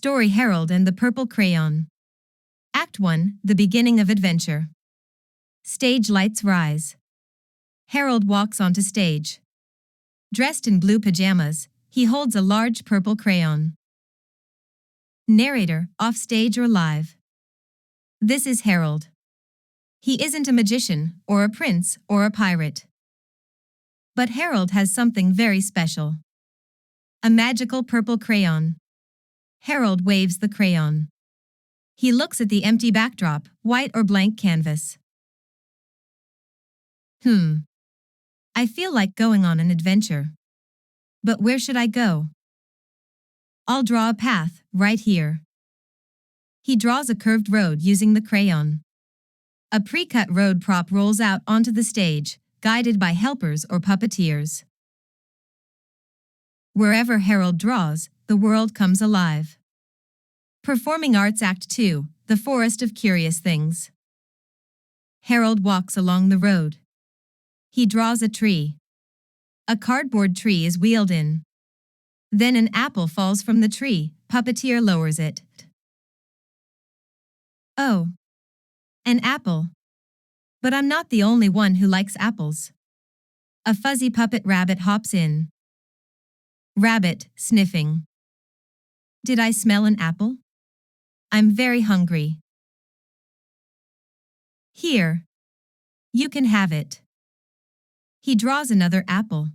Story Harold and the Purple Crayon. Act 1, The Beginning of Adventure. Stage lights rise. Harold walks onto stage. Dressed in blue pajamas, he holds a large purple crayon. Narrator, off stage or live. This is Harold. He isn't a magician, or a prince, or a pirate. But Harold has something very special. A magical purple crayon. Harold waves the crayon. He looks at the empty backdrop, white or blank canvas. I feel like going on an adventure. But where should I go? I'll draw a path, right here. He draws a curved road using the crayon. A pre-cut road prop rolls out onto the stage, guided by helpers or puppeteers. Wherever Harold draws, the world comes alive. Performing Arts Act 2, The Forest of Curious Things. Harold walks along the road. He draws a tree. A cardboard tree is wheeled in. Then an apple falls from the tree, puppeteer lowers it. Oh, an apple. But I'm not the only one who likes apples. A fuzzy puppet rabbit hops in. Rabbit, sniffing. Did I smell an apple? I'm very hungry. Here. You can have it. He draws another apple.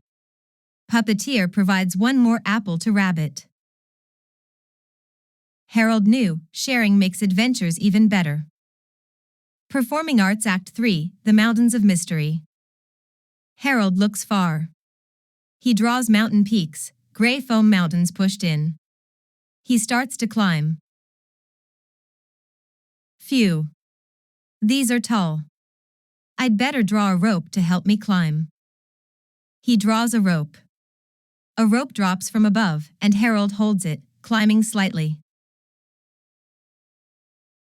Puppeteer provides one more apple to Rabbit. Harold knew, sharing makes adventures even better. Performing Arts Act 3, The Mountains of Mystery. Harold looks far. He draws mountain peaks, gray foam mountains pushed in. He starts to climb. Phew. These are tall. I'd better draw a rope to help me climb. He draws a rope. A rope drops from above, and Harold holds it, climbing slightly.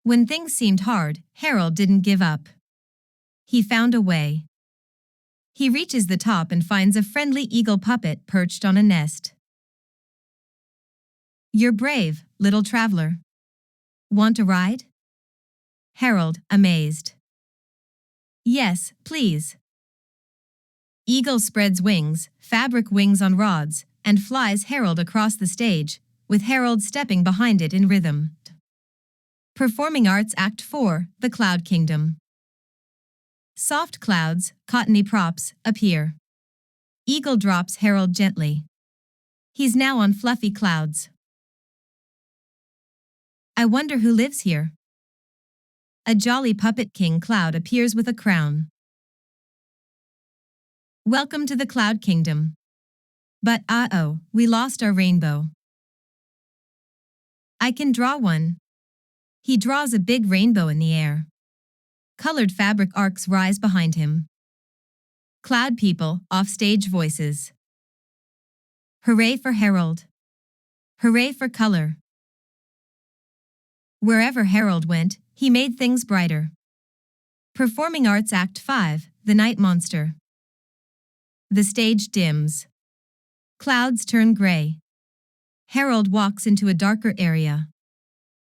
When things seemed hard, Harold didn't give up. He found a way. He reaches the top and finds a friendly eagle puppet perched on a nest. You're brave, little traveler. Want a ride? Harold, amazed. Yes, please. Eagle spreads wings, fabric wings on rods, and flies Harold across the stage, with Harold stepping behind it in rhythm. Performing Arts Act 4, The Cloud Kingdom. Soft clouds, cottony props, appear. Eagle drops Harold gently. He's now on fluffy clouds. I wonder who lives here. A jolly puppet king cloud appears with a crown. Welcome to the Cloud Kingdom. But we lost our rainbow. I can draw one. He draws a big rainbow in the air. Colored fabric arcs rise behind him. Cloud people, off-stage voices. Hooray for Harold. Hooray for color. Wherever Harold went, he made things brighter. Performing Arts Act 5, The Night Monster. The stage dims. Clouds turn gray. Harold walks into a darker area.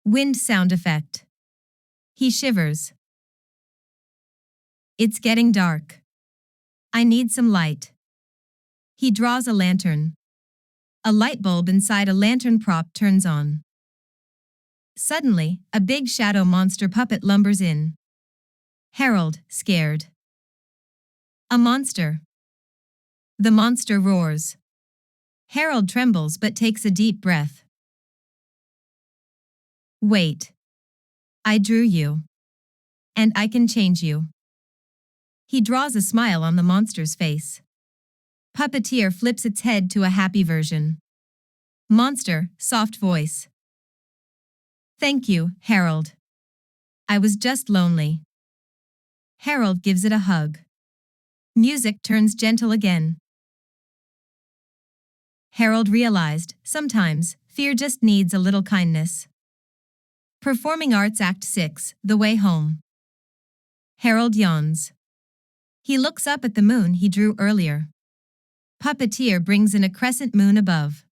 Wind sound effect. He shivers. It's getting dark. I need some light. He draws a lantern. A light bulb inside a lantern prop turns on. Suddenly, a big shadow monster puppet lumbers in. Harold, scared. A monster. The monster roars. Harold trembles but takes a deep breath. Wait. I drew you. And I can change you. He draws a smile on the monster's face. Puppeteer flips its head to a happy version. Monster, soft voice. Thank you, Harold. I was just lonely. Harold gives it a hug. Music turns gentle again. Harold realized, sometimes, fear just needs a little kindness. Performing Arts Act 6, The Way Home. Harold yawns. He looks up at the moon he drew earlier. Puppeteer brings in a crescent moon above.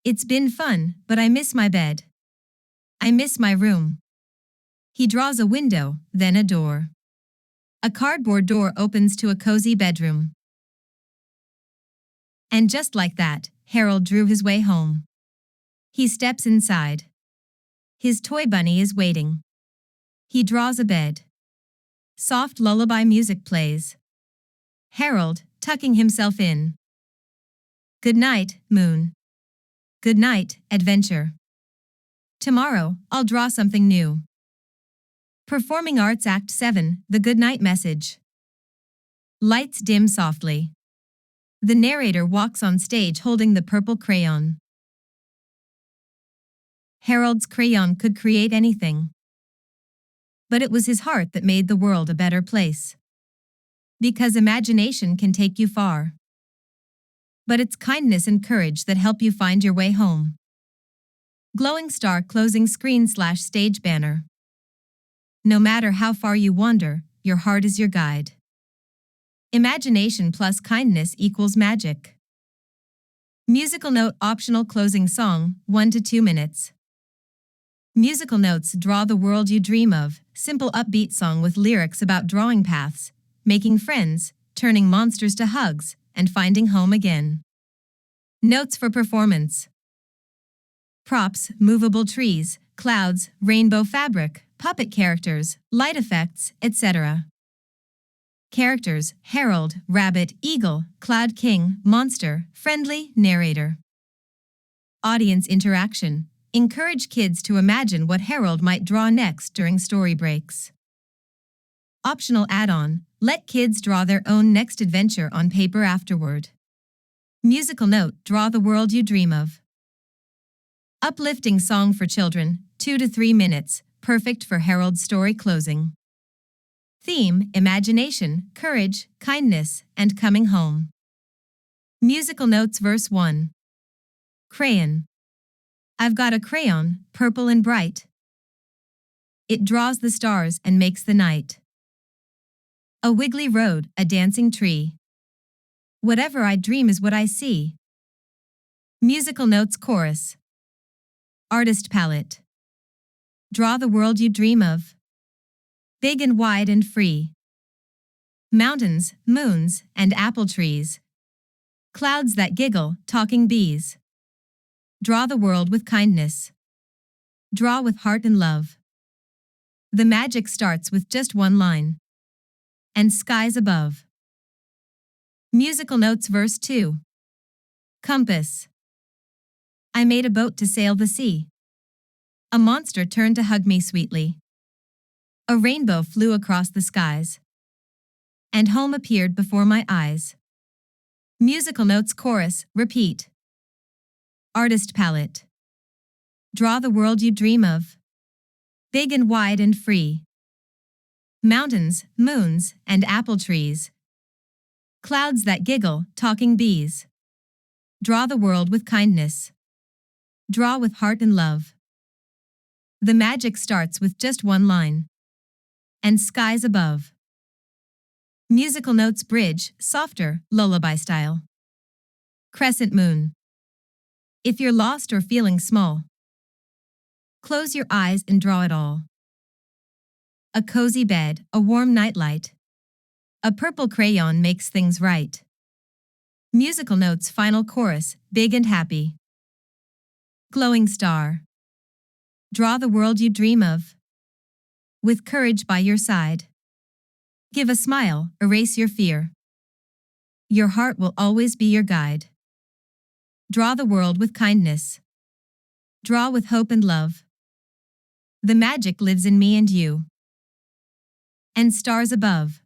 It's been fun, but I miss my bed. I miss my room. He draws a window, then a door. A cardboard door opens to a cozy bedroom. And just like that, Harold drew his way home. He steps inside. His toy bunny is waiting. He draws a bed. Soft lullaby music plays. Harold, tucking himself in. Good night, Moon. Good night, adventure. Tomorrow, I'll draw something new. Performing Arts Act 7, The Goodnight Message. Lights dim softly. The narrator walks on stage holding the purple crayon. Harold's crayon could create anything. But it was his heart that made the world a better place. Because imagination can take you far. But it's kindness and courage that help you find your way home. Glowing star closing screen/stage banner. No matter how far you wander, your heart is your guide. Imagination plus kindness equals magic. Musical note optional closing song, 1 to 2 minutes. Musical notes draw the world you dream of, simple upbeat song with lyrics about drawing paths, making friends, turning monsters to hugs, and finding home again. Notes for performance. Props, movable trees, clouds, rainbow fabric, puppet characters, light effects, etc. Characters, Harold, Rabbit, Eagle, Cloud King, Monster, Friendly, Narrator. Audience interaction. Encourage kids to imagine what Harold might draw next during story breaks. Optional add-on. Let kids draw their own next adventure on paper afterward. Musical note, draw the world you dream of. Uplifting song for children, 2 to 3 minutes, perfect for Harold's story closing. Theme, imagination, courage, kindness, and coming home. Musical notes verse 1. Crayon. I've got a crayon, purple and bright. It draws the stars and makes the night. A wiggly road, a dancing tree. Whatever I dream is what I see. Musical notes chorus. Artist palette. Draw the world you dream of. Big and wide and free. Mountains, moons, and apple trees. Clouds that giggle, talking bees. Draw the world with kindness. Draw with heart and love. The magic starts with just one line. And skies above. Musical notes verse 2. Compass. I made a boat to sail the sea. A monster turned to hug me sweetly. A rainbow flew across the skies. And home appeared before my eyes. Musical notes chorus, repeat. Artist palette. Draw the world you dream of. Big and wide and free. Mountains, moons, and apple trees. Clouds that giggle, talking bees. Draw the world with kindness. Draw with heart and love. The magic starts with just one line. And skies above. Musical notes bridge, softer, lullaby style. Crescent moon. If you're lost or feeling small, close your eyes and draw it all. A cozy bed, a warm nightlight. A purple crayon makes things right. Musical notes final chorus, big and happy. Glowing star. Draw the world you dream of. With courage by your side. Give a smile, erase your fear. Your heart will always be your guide. Draw the world with kindness. Draw with hope and love. The magic lives in me and you. And stars above.